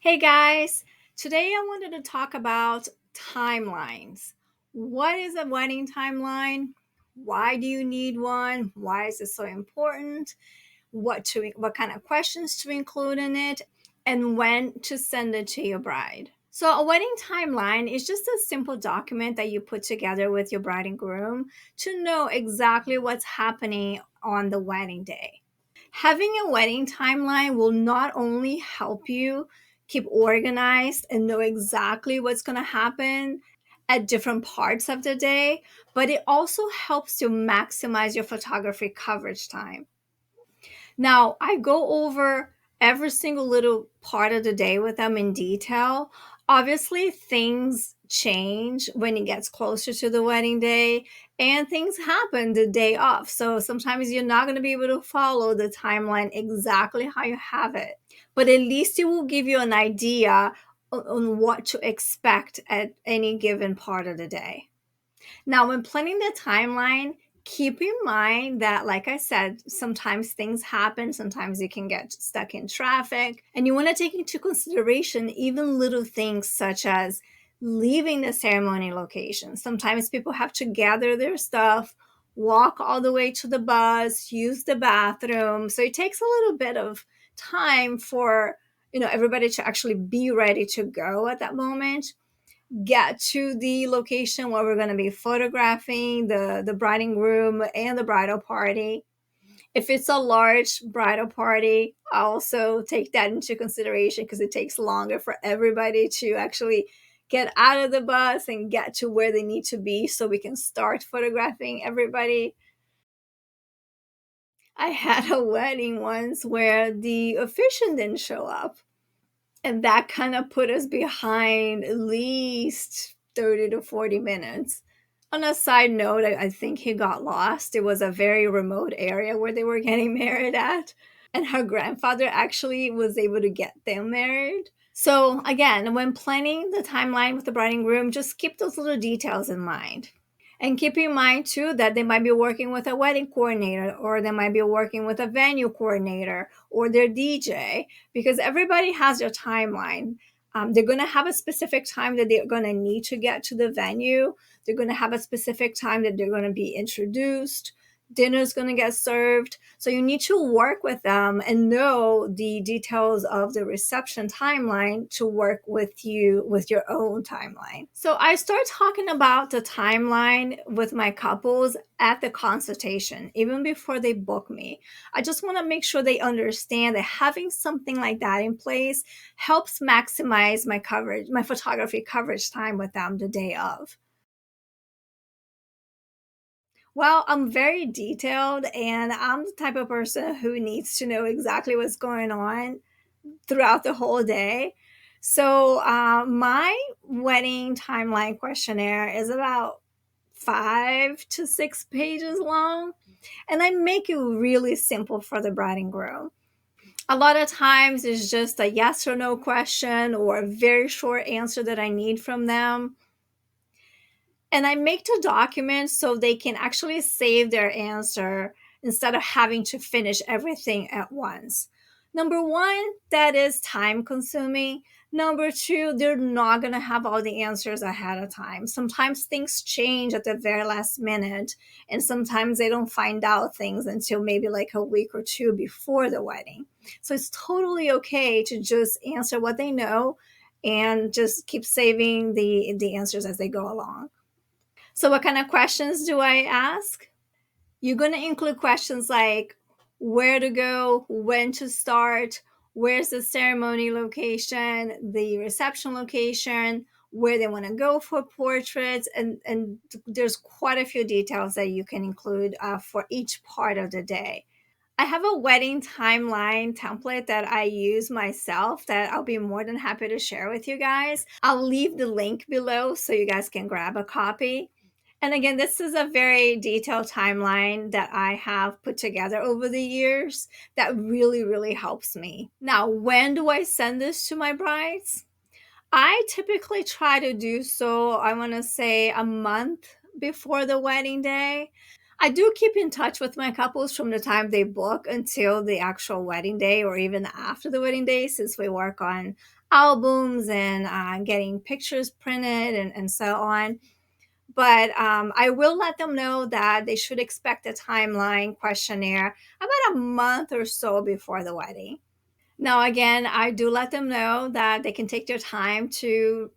Hey guys, today I wanted to talk about timelines. What is a wedding timeline? Why do you need one? Why is it so important? What kind of questions to include in it and when to send it to your bride. So a wedding timeline is just a simple document that you put together with your bride and groom to know exactly what's happening on the wedding day. Having a wedding timeline will not only help you keep organized and know exactly what's going to happen at different parts of the day, but it also helps you maximize your photography coverage time. Now, I go over every single little part of the day with them in detail. Obviously, things change when it gets closer to the wedding day, and things happen the day of. So sometimes you're not going to be able to follow the timeline exactly how you have it, but at least it will give you an idea on what to expect at any given part of the day. Now, when planning the timeline, keep in mind that, like I said, sometimes things happen, sometimes you can get stuck in traffic, and you want to take into consideration even little things such as leaving the ceremony location. Sometimes people have to gather their stuff, walk all the way to the bus, use the bathroom. So it takes a little bit of time for everybody to actually be ready to go at that moment, get to the location where we're going to be photographing the bride and groom and the bridal party. If it's a large bridal party, I also take that into consideration because it takes longer for everybody to actually get out of the bus and get to where they need to be so we can start photographing everybody. I had a wedding once where the officiant didn't show up, and that kind of put us behind at least 30 to 40 minutes. On a side note, I think he got lost. It was a very remote area where they were getting married at, and her grandfather actually was able to get them married. So, again, when planning the timeline with the bride and groom, just keep those little details in mind. And keep in mind too that they might be working with a wedding coordinator, or they might be working with a venue coordinator or their DJ, because everybody has their timeline. They're going to have a specific time that they're going to need to get to the venue. They're going to have a specific time that they're going to be introduced. Dinner is going to get served. So you need to work with them and know the details of the reception timeline to work with you with your own timeline. So I start talking about the timeline with my couples at the consultation, even before they book me. I just want to make sure they understand that having something like that in place helps maximize my coverage, my photography coverage time with them the day of. Well, I'm very detailed, and I'm the type of person who needs to know exactly what's going on throughout the whole day. So, my wedding timeline questionnaire is about 5 to 6 pages long, and I make it really simple for the bride and groom. A lot of times it's just a yes or no question or a very short answer that I need from them. And I make the document so they can actually save their answer instead of having to finish everything at once. Number one, that is time consuming. Number two, they're not going to have all the answers ahead of time. Sometimes things change at the very last minute, and sometimes they don't find out things until maybe like a week or two before the wedding. So it's totally okay to just answer what they know and just keep saving the answers as they go along. So, what kind of questions do I ask? You're going to include questions like where to go, when to start, where's the ceremony location, the reception location, where they want to go for portraits, and there's quite a few details that you can include for each part of the day. I have a wedding timeline template that I use myself that I'll be more than happy to share with you guys. I'll leave the link below so you guys can grab a copy. And again, this is a very detailed timeline that I have put together over the years that really, really helps me. Now, when do I send this to my brides? I typically try to do so, I want to say a month before the wedding day. I do keep in touch with my couples from the time they book until the actual wedding day or even after the wedding day, since we work on albums and getting pictures printed and so on. But I will let them know that they should expect a timeline questionnaire about a month or so before the wedding. Now, again, I do let them know that they can take their time to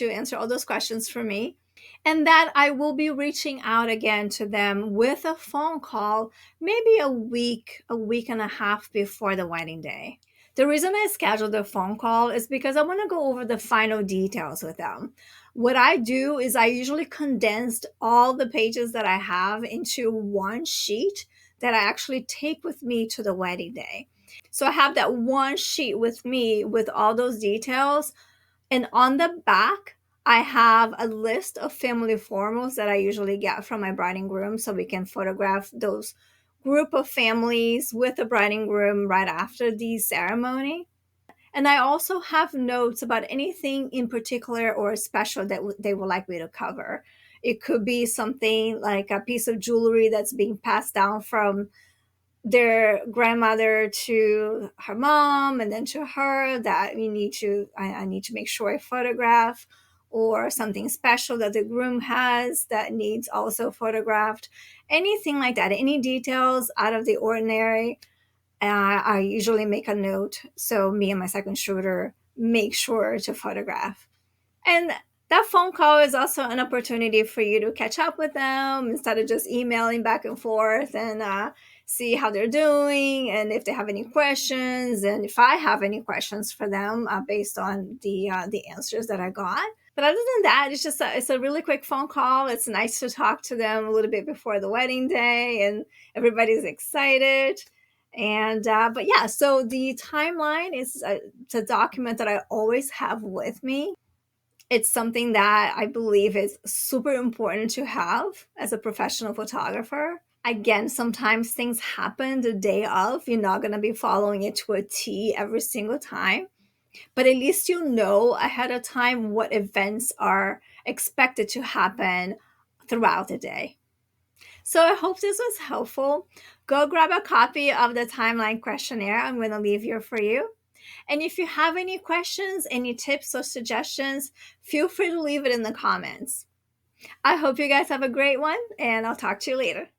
answer all those questions for me, and that I will be reaching out again to them with a phone call, maybe a week and a half before the wedding day. The reason I scheduled the phone call is because I want to go over the final details with them. What I do is I usually condensed all the pages that I have into one sheet that I actually take with me to the wedding day. So I have that one sheet with me with all those details. And on the back, I have a list of family photos that I usually get from my bride and groom so we can photograph those group of families with the bride and groom right after the ceremony. And I also have notes about anything in particular or special that they would like me to cover. It could be something like a piece of jewelry that's being passed down from their grandmother to her mom and then to her that I need to make sure I photograph, or something special that the groom has that needs also photographed, anything like that, any details out of the ordinary. I usually make a note so me and my second shooter make sure to photograph. And that phone call is also an opportunity for you to catch up with them instead of just emailing back and forth, and see how they're doing and if they have any questions, and if I have any questions for them based on the answers that I got. But other than that, it's a really quick phone call. It's nice to talk to them a little bit before the wedding day, and everybody's excited. And but yeah, so the timeline is it's a document that I always have with me. It's something that I believe is super important to have as a professional photographer. Again, sometimes things happen the day of. You're not going to be following it to a T every single time, but at least you know ahead of time what events are expected to happen throughout the day. So I hope this was helpful. Go grab a copy of the timeline questionnaire. I'm going to leave here for you. And if you have any questions, any tips or suggestions, feel free to leave it in the comments. I hope you guys have a great one, and I'll talk to you later.